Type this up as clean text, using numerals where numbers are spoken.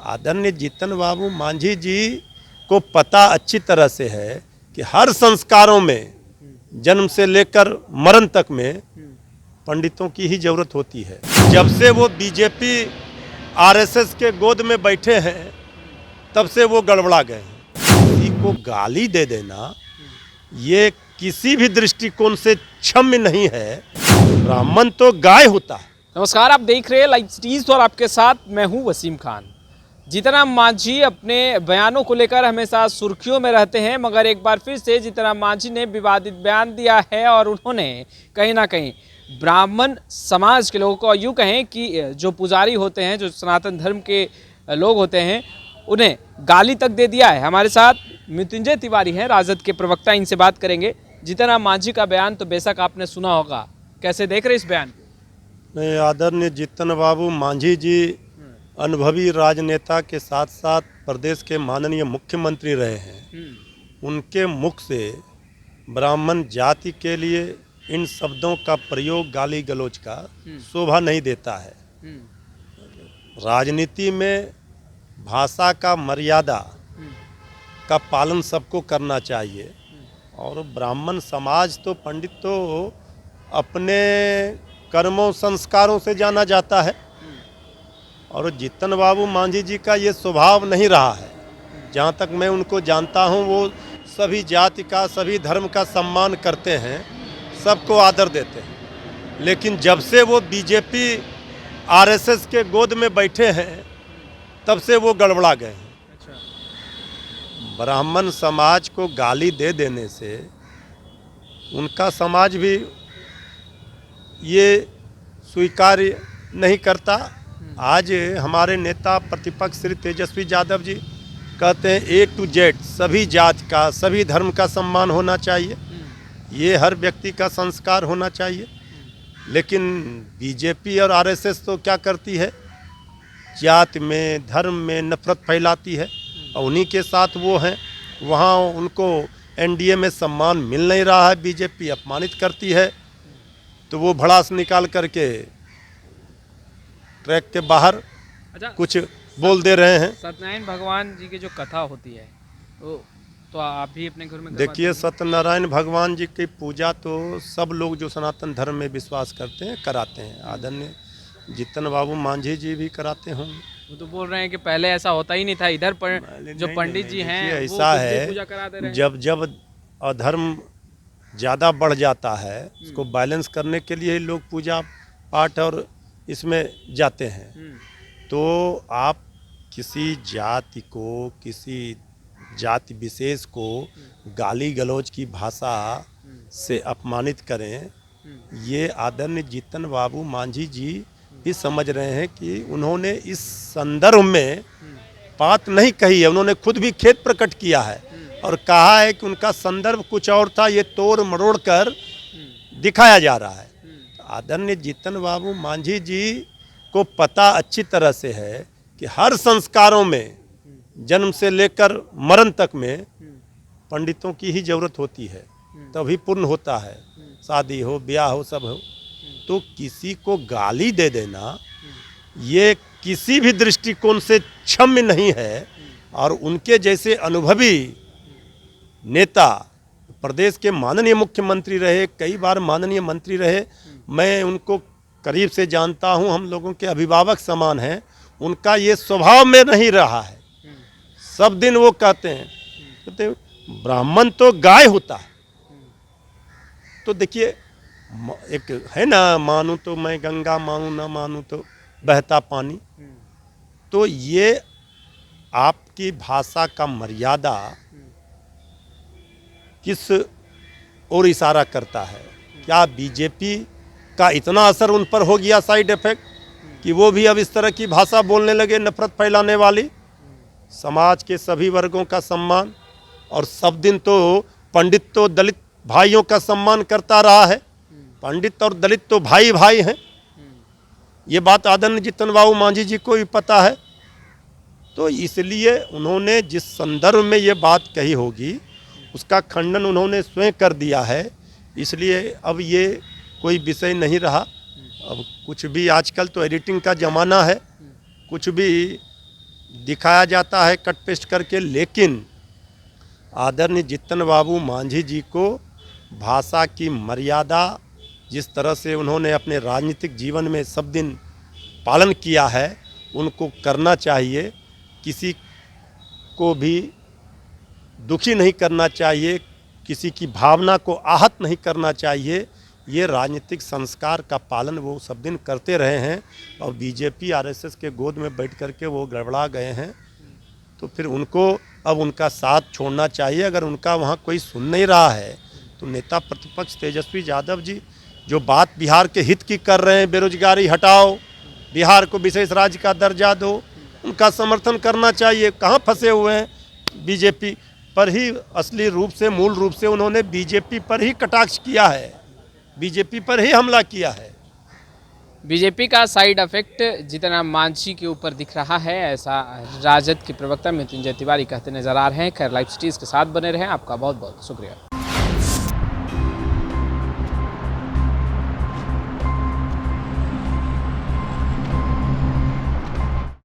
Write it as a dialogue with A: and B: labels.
A: आदरणीय जीतन बाबू मांझी जी को पता अच्छी तरह से है कि हर संस्कारों में जन्म से लेकर मरण तक में पंडितों की ही जरूरत होती है। जब से वो बीजेपी आरएसएस के गोद में बैठे हैं तब से वो गड़बड़ा गए हैं। किसी को गाली दे देना ये किसी भी दृष्टिकोण से क्षम्य नहीं है। ब्राह्मण तो गाय होता है।
B: नमस्कार, आप देख रहे हैं लाइव सिटीज और आपके साथ मैं हूं वसीम खान। जीतनराम मांझी अपने बयानों को लेकर हमेशा सुर्खियों में रहते हैं, मगर एक बार फिर से जीतनराम मांझी ने विवादित बयान दिया है और उन्होंने कहीं ना कहीं ब्राह्मण समाज के लोगों को, यूँ कहें कि जो पुजारी होते हैं, जो सनातन धर्म के लोग होते हैं, उन्हें गाली तक दे दिया है। हमारे साथ मृत्युंजय तिवारी हैं, राजद के प्रवक्ता, इनसे बात करेंगे। जीतनराम मांझी का बयान तो बेशक आपने सुना होगा, कैसे देख रहे इस बयान को?
A: नहीं, आदरणीय जीतन बाबू मांझी जी अनुभवी राजनेता के साथ साथ प्रदेश के माननीय मुख्यमंत्री रहे हैं। उनके मुख से ब्राह्मण जाति के लिए इन शब्दों का प्रयोग गाली गलौज का शोभा नहीं देता है। राजनीति में भाषा का मर्यादा का पालन सबको करना चाहिए और ब्राह्मण समाज तो पंडित तो अपने कर्मों संस्कारों से जाना जाता है और जीतन बाबू मांझी जी का ये स्वभाव नहीं रहा है। जहाँ तक मैं उनको जानता हूँ वो सभी जाति का, सभी धर्म का सम्मान करते हैं, सबको आदर देते हैं। लेकिन जब से वो बीजेपी आरएसएस के गोद में बैठे हैं तब से वो गड़बड़ा गए हैं। ब्राह्मण समाज को गाली दे देने से उनका समाज भी ये स्वीकार्य नहीं करता। आज हमारे नेता प्रतिपक्ष श्री तेजस्वी यादव जी कहते हैं A to Z सभी जाति का, सभी धर्म का सम्मान होना चाहिए, ये हर व्यक्ति का संस्कार होना चाहिए। लेकिन बीजेपी और आरएसएस तो क्या करती है, जाति में, धर्म में नफरत फैलाती है और उन्हीं के साथ वो हैं। वहाँ उनको एनडीए में सम्मान मिल नहीं रहा है, बीजेपी अपमानित करती है तो वो भड़ास निकाल करके ट्रैक के बाहर कुछ बोल दे रहे हैं।
B: सत्यनारायण भगवान जी की जो कथा होती है तो आप भी अपने घर में
A: देखिए, सत्यनारायण भगवान जी की पूजा तो सब लोग जो सनातन धर्म में विश्वास करते हैं कराते हैं। आदरणीय जीतन बाबू मांझी जी भी कराते होंगे।
B: वो तो बोल रहे हैं कि पहले ऐसा होता ही नहीं था, इधर पर जो पंडित जी हैं
A: ऐसा है, जब अधर्म ज़्यादा बढ़ जाता है उसको बैलेंस करने के लिए लोग पूजा पाठ और इसमें जाते हैं। तो आप किसी जाति को, किसी जाति विशेष को गाली गलौज की भाषा से अपमानित करें, ये आदरणीय जीतन बाबू मांझी जी भी समझ रहे हैं कि उन्होंने इस संदर्भ में बात नहीं कही है। उन्होंने खुद भी खेद प्रकट किया है और कहा है कि उनका संदर्भ कुछ और था, ये तोड़ मरोड़ कर दिखाया जा रहा है। आदरणीय जीतन बाबू मांझी जी को पता अच्छी तरह से है कि हर संस्कारों में जन्म से लेकर मरण तक में पंडितों की ही जरूरत होती है, तभी पूर्ण होता है। शादी हो, ब्याह हो, सब हो। तो किसी को गाली दे देना ये किसी भी दृष्टिकोण से क्षम्य नहीं है। और उनके जैसे अनुभवी नेता, प्रदेश के माननीय मुख्यमंत्री रहे, कई बार माननीय मंत्री रहे, मैं उनको करीब से जानता हूं, हम लोगों के अभिभावक समान हैं। उनका ये स्वभाव में नहीं रहा है। सब दिन वो कहते हैं ब्राह्मण तो गाय होता है। तो देखिए, एक है ना, मानूं तो मैं गंगा, मानूं ना मानूं तो बहता पानी। तो ये आपकी भाषा का मर्यादा किस ओर इशारा करता है? क्या बीजेपी का इतना असर उन पर हो गया, साइड इफेक्ट, कि वो भी अब इस तरह की भाषा बोलने लगे, नफरत फैलाने वाली? समाज के सभी वर्गों का सम्मान, और सब दिन तो पंडित तो दलित भाइयों का सम्मान करता रहा है। पंडित और दलित तो भाई भाई हैं। ये बात आदरणीय जीतन बाबू मांझी जी को भी पता है। तो इसलिए उन्होंने जिस संदर्भ में ये बात कही होगी उसका खंडन उन्होंने स्वयं कर दिया है। इसलिए अब ये कोई विषय नहीं रहा। अब कुछ भी, आजकल तो एडिटिंग का ज़माना है, कुछ भी दिखाया जाता है कट पेस्ट करके, लेकिन आदरणीय जीतन बाबू मांझी जी को भाषा की मर्यादा जिस तरह से उन्होंने अपने राजनीतिक जीवन में सब दिन पालन किया है उनको करना चाहिए। किसी को भी दुखी नहीं करना चाहिए, किसी की भावना को आहत नहीं करना चाहिए। ये राजनीतिक संस्कार का पालन वो सब दिन करते रहे हैं और बीजेपी आरएसएस के गोद में बैठ कर के वो गड़बड़ा गए हैं। तो फिर उनको अब उनका साथ छोड़ना चाहिए। अगर उनका वहाँ कोई सुन नहीं रहा है तो नेता प्रतिपक्ष तेजस्वी यादव जी जो बात बिहार के हित की कर रहे हैं, बेरोजगारी हटाओ, बिहार को विशेष राज्य का दर्जा दो, उनका समर्थन करना चाहिए। कहाँ फंसे हुए हैं? बीजेपी पर ही असली रूप से, मूल रूप से उन्होंने बीजेपी पर ही कटाक्ष किया है, बीजेपी पर ही हमला किया है।
B: बीजेपी का साइड इफेक्ट जीतन राम मांझी के ऊपर दिख रहा है, ऐसा राजद के प्रवक्ता मृत्युंजय तिवारी कहते नजर आ रहे हैं। खैर, लाइव सिटीज़ के साथ बने रहें। आपका बहुत बहुत शुक्रिया।